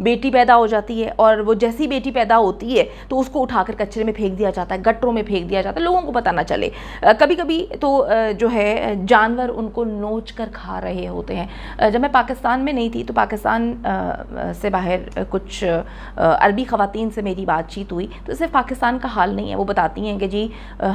بیٹی پیدا ہو جاتی ہے اور وہ جیسی بیٹی پیدا ہوتی ہے تو اس کو اٹھا کر کچرے میں پھینک دیا جاتا ہے, گٹروں میں پھینک دیا جاتا ہے, لوگوں کو پتہ نہ چلے. کبھی کبھی تو جو ہے جانور ان کو نوچ کر کھا رہے ہوتے ہیں. جب میں پاکستان میں نہیں تھی تو پاکستان سے باہر کچھ عربی خواتین سے میری بات چیت ہوئی, تو صرف پاکستان کا حال نہیں ہے. وہ بتاتی ہیں کہ جی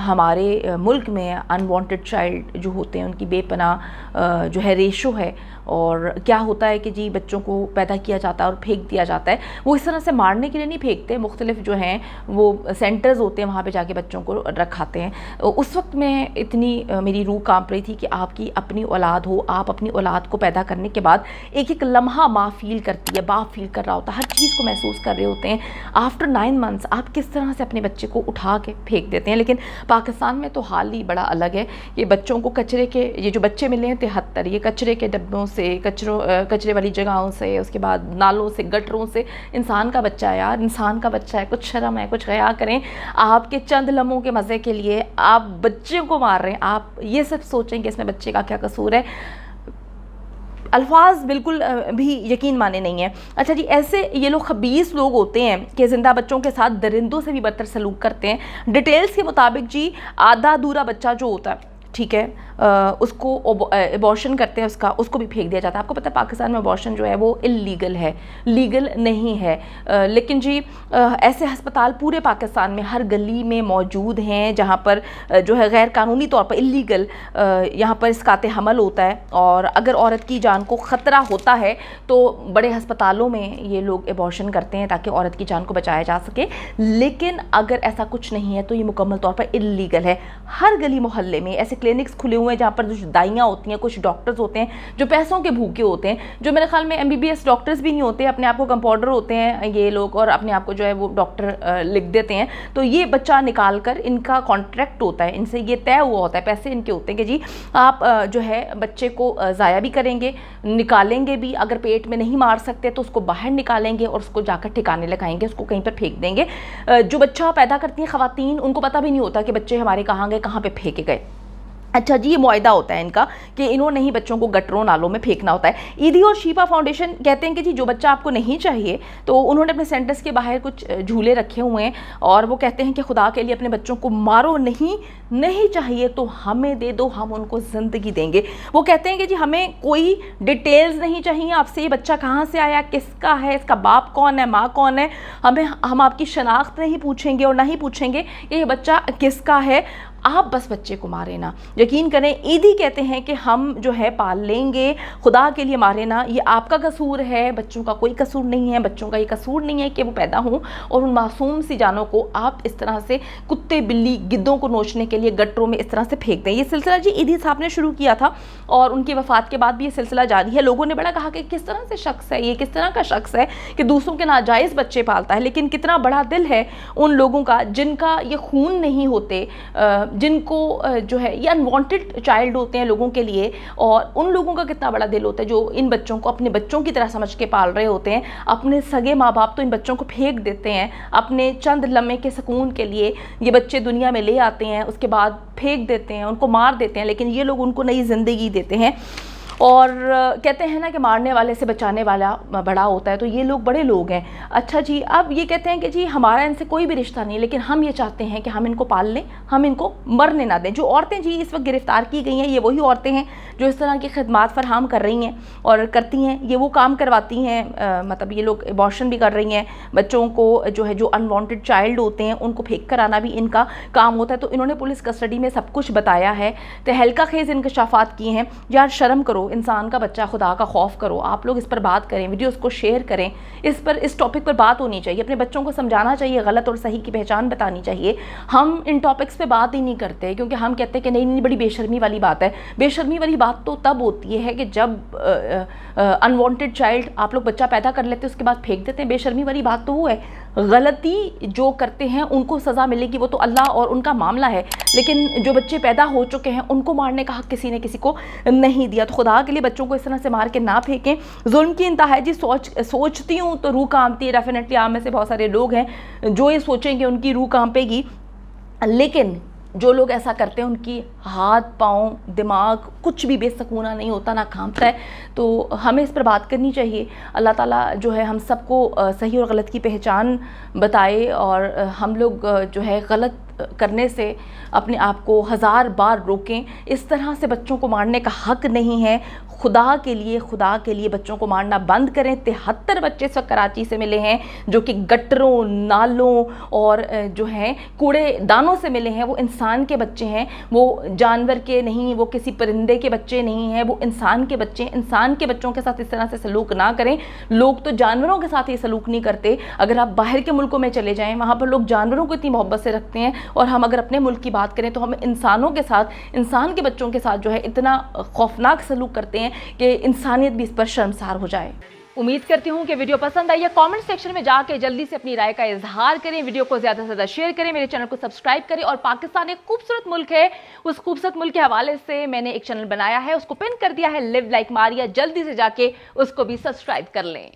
ہمارے ملک میں انوانٹڈ چائلڈ جو ہوتے ہیں ان کی بے پناہ جو ہے ریشو ہے, اور کیا ہوتا ہے کہ جی بچوں کو پیدا کیا جاتا ہے اور پھینک دیا جاتا ہے. وہ اس طرح سے مارنے کے لیے نہیں پھینکتے, مختلف جو ہیں وہ سینٹرز ہوتے ہیں, وہاں پہ جا کے بچوں کو رکھاتے ہیں. اس وقت میں اتنی میری روح کانپ رہی تھی کہ آپ کی اپنی اولاد ہو, آپ اپنی اولاد کو پیدا کرنے کے بعد ایک ایک لمحہ ماں فیل کرتی ہے, باپ فیل کر رہا ہوتا ہے, ہر چیز کو محسوس کر رہے ہوتے ہیں. آفٹر 9 months آپ کس طرح سے اپنے بچے کو اٹھا کے پھینک دیتے ہیں. لیکن پاکستان میں تو حال ہی بڑا الگ ہے. یہ بچوں کو کچرے کے, یہ جو بچے ملے ہیں 73, یہ کچرے کے ڈبوں سے, کچرے والی جگہوں سے, اس کے بعد نالوں سے, گٹروں سے. انسان کا بچہ ہے یار, انسان کا بچہ ہے, کچھ شرم ہے, کچھ حیا کریں. آپ کے چند لمحوں کے مزے کے لیے آپ بچے کو مار رہے ہیں. آپ یہ سب سوچیں کہ اس میں بچے کا کیا قصور ہے. الفاظ بالکل بھی یقین مانے نہیں ہیں. اچھا جی, ایسے یہ لوگ خبیث لوگ ہوتے ہیں کہ زندہ بچوں کے ساتھ درندوں سے بھی بدتر سلوک کرتے ہیں. ڈیٹیلز کے مطابق جی آدھا ادھورا بچہ جو ہوتا ہے, ٹھیک ہے, اس کو ابارشن کرتے ہیں, اس کو بھی پھینک دیا جاتا ہے. آپ کو پتہ ہے پاکستان میں ابارشن جو ہے وہ اللیگل ہے, لیگل نہیں ہے. لیکن جی ایسے ہسپتال پورے پاکستان میں ہر گلی میں موجود ہیں جہاں پر جو ہے غیر قانونی طور پر اللیگل یہاں پر اسقاط حمل ہوتا ہے, اور اگر عورت کی جان کو خطرہ ہوتا ہے تو بڑے ہسپتالوں میں یہ لوگ ابارشن کرتے ہیں تاکہ عورت کی جان کو بچایا جا سکے. لیکن اگر ایسا کچھ نہیں ہے تو یہ مکمل طور پر اللیگل ہے. ہر گلی محلے میں ایسے کلینکس کھلے ہوئے ہیں جہاں پر جو دائیاں ہوتی ہیں, کچھ ڈاکٹرز ہوتے ہیں جو پیسوں کے بھوکے ہوتے ہیں, جو میرے خیال میں MBBS ڈاکٹرز بھی نہیں ہوتے, اپنے آپ کو کمپاؤنڈر ہوتے ہیں یہ لوگ, اور اپنے آپ کو جو ہے وہ ڈاکٹر لکھ دیتے ہیں. تو یہ بچہ نکال کر ان کا کانٹریکٹ ہوتا ہے, ان سے یہ طے ہوا ہوتا ہے, پیسے ان کے ہوتے ہیں کہ جی آپ جو ہے بچے کو ضائع بھی کریں گے, نکالیں گے بھی, اگر پیٹ میں نہیں مار سکتے تو اس کو باہر نکالیں گے اور اس کو جا کر ٹھکانے لگائیں گے, اس کو کہیں پر پھینک دیں گے. جو بچہ پیدا کرتی ہیں خواتین, ان کو پتہ بھی نہیں ہوتا کہ بچے ہمارے کہاں گئے, کہاں پہ پھینکے گئے. اچھا جی, یہ معاہدہ ہوتا ہے ان کا کہ انہوں نے ہی بچوں کو گٹروں نالوں میں پھینکنا ہوتا ہے. ایدھی اور شیپا فاؤنڈیشن کہتے ہیں کہ جی جو بچہ آپ کو نہیں چاہیے تو انہوں نے اپنے سینٹرز کے باہر کچھ جھولے رکھے ہوئے ہیں, اور وہ کہتے ہیں کہ خدا کے لیے اپنے بچوں کو مارو نہیں چاہیے تو ہمیں دے دو, ہم ان کو زندگی دیں گے. وہ کہتے ہیں کہ جی ہمیں کوئی ڈیٹیلز نہیں چاہیے آپ سے, یہ بچہ کہاں سے آیا, کس کا ہے, اس کا باپ کون ہے, ماں کون ہے, ہم آپ کی شناخت نہیں پوچھیں گے اور نہ ہی پوچھیں گے کہ یہ بچہ کس کا ہے. آپ بس بچے کو مارے نا. یقین کریں ایدھی کہتے ہیں کہ ہم جو ہے پال لیں گے, خدا کے لیے مارے نا, یہ آپ کا قصور ہے, بچوں کا کوئی قصور نہیں ہے. بچوں کا یہ قصور نہیں ہے کہ وہ پیدا ہوں اور ان معصوم سی جانوں کو آپ اس طرح سے کتے بلی گدوں کو نوچنے کے لیے گٹروں میں اس طرح سے پھینک دیں. یہ سلسلہ جی ایدھی صاحب نے شروع کیا تھا اور ان کی وفات کے بعد بھی یہ سلسلہ جاری ہے. لوگوں نے بڑا کہا کہ کس طرح سے شخص ہے یہ, کس طرح کا شخص ہے کہ دوسروں کے ناجائز بچے پالتا ہے. لیکن کتنا بڑا دل ہے ان لوگوں کا جن کا یہ خون نہیں ہوتے, جن کو جو ہے یہ انوانٹڈ چائلڈ ہوتے ہیں لوگوں کے لیے, اور ان لوگوں کا کتنا بڑا دل ہوتا ہے جو ان بچوں کو اپنے بچوں کی طرح سمجھ کے پال رہے ہوتے ہیں. اپنے سگے ماں باپ تو ان بچوں کو پھینک دیتے ہیں اپنے چند لمحے کے سکون کے لیے. یہ بچے دنیا میں لے آتے ہیں, اس کے بعد پھینک دیتے ہیں, ان کو مار دیتے ہیں, لیکن یہ لوگ ان کو نئی زندگی دیتے ہیں. اور کہتے ہیں نا کہ مارنے والے سے بچانے والا بڑا ہوتا ہے, تو یہ لوگ بڑے لوگ ہیں. اچھا جی, اب یہ کہتے ہیں کہ جی ہمارا ان سے کوئی بھی رشتہ نہیں, لیکن ہم یہ چاہتے ہیں کہ ہم ان کو پال لیں, ہم ان کو مرنے نہ دیں. جو عورتیں جی اس وقت گرفتار کی گئی ہیں یہ وہی عورتیں ہیں جو اس طرح کی خدمات فراہم کر رہی ہیں اور کرتی ہیں, یہ وہ کام کرواتی ہیں, مطلب یہ لوگ ابارشن بھی کر رہی ہیں. بچوں کو جو ہے جو انوانٹڈ چائلڈ ہوتے ہیں ان کو پھینک کر آنا بھی ان کا کام ہوتا ہے. تو انہوں نے پولیس کسٹڈی میں سب کچھ بتایا ہے, تہلکہ خیز انکشافات کیے ہیں. یار شرم کرو, انسان کا بچہ, خدا کا خوف کرو. آپ لوگ اس پر بات کریں, ویڈیوز کو شیئر کریں, اس ٹاپک پر بات ہونی چاہیے. اپنے بچوں کو سمجھانا چاہیے, غلط اور صحیح کی پہچان بتانی چاہیے. ہم ان ٹاپکس پہ بات ہی نہیں کرتے کیونکہ ہم کہتے ہیں کہ نہیں بڑی بے شرمی والی بات ہے. بے شرمی والی بات تو تب ہوتی ہے کہ جب انوانٹڈ چائلڈ آپ لوگ بچہ پیدا کر لیتے اس کے بعد پھینک دیتے ہیں. بے شرمی والی بات تو وہ ہے. غلطی جو کرتے ہیں ان کو سزا ملے گی, وہ تو اللہ اور ان کا معاملہ ہے, لیکن جو بچے پیدا ہو چکے ہیں ان کو مارنے کا حق کسی نے کسی کو نہیں دیا. تو خدا کے لیے بچوں کو اس طرح سے مار کے نہ پھینکیں. ظلم کی انتہا ہے جی. سوچتی ہوں تو روح کانپتی ہے. ڈیفینیٹلی آپ میں سے بہت سارے لوگ ہیں جو یہ سوچیں گے ان کی روح کانپے گی, لیکن جو لوگ ایسا کرتے ہیں ان کی ہاتھ پاؤں دماغ کچھ بھی بے سکونہ نہیں ہوتا، نہ کانپتا ہے. تو ہمیں اس پر بات کرنی چاہیے. اللہ تعالیٰ جو ہے ہم سب کو صحیح اور غلط کی پہچان بتائے، اور ہم لوگ جو ہے غلط کرنے سے اپنے آپ کو 1000 بار روکیں. اس طرح سے بچوں کو مارنے کا حق نہیں ہے. خدا کے لیے بچوں کو مارنا بند کریں. 73 بچے اس وقت کراچی سے ملے ہیں جو کہ گٹروں، نالوں اور جو ہیں کوڑے دانوں سے ملے ہیں. وہ انسان کے بچے ہیں، وہ جانور کے نہیں، وہ کسی پرندے کے بچے نہیں ہیں، وہ انسان کے بچے ہیں. انسان کے بچوں کے ساتھ اس طرح سے سلوک نہ کریں. لوگ تو جانوروں کے ساتھ یہ سلوک نہیں کرتے. اگر آپ باہر کے ملکوں میں چلے جائیں وہاں پر لوگ جانوروں کو اتنی محبت سے رکھتے ہیں، اور ہم اگر اپنے ملک کی بات کریں تو ہم انسانوں کے ساتھ، انسان کے بچوں کے ساتھ جو ہے اتنا خوفناک سلوک کرتے ہیں کہ انسانیت بھی اس پر شرمسار ہو جائے. امید کرتی ہوں کہ ویڈیو پسند آئی ہے. کامنٹ سیکشن میں جا کے جلدی سے اپنی رائے کا اظہار کریں. ویڈیو کو زیادہ سے زیادہ شیئر کریں. میرے چینل کو سبسکرائب کریں. اور پاکستان ایک خوبصورت ملک ہے، اس خوبصورت ملک کے حوالے سے میں نے ایک چینل بنایا ہے، اس کو پن کر دیا ہے لیو لائک ماریا. جلدی سے جا کے اس کو بھی سبسکرائب کر لیں.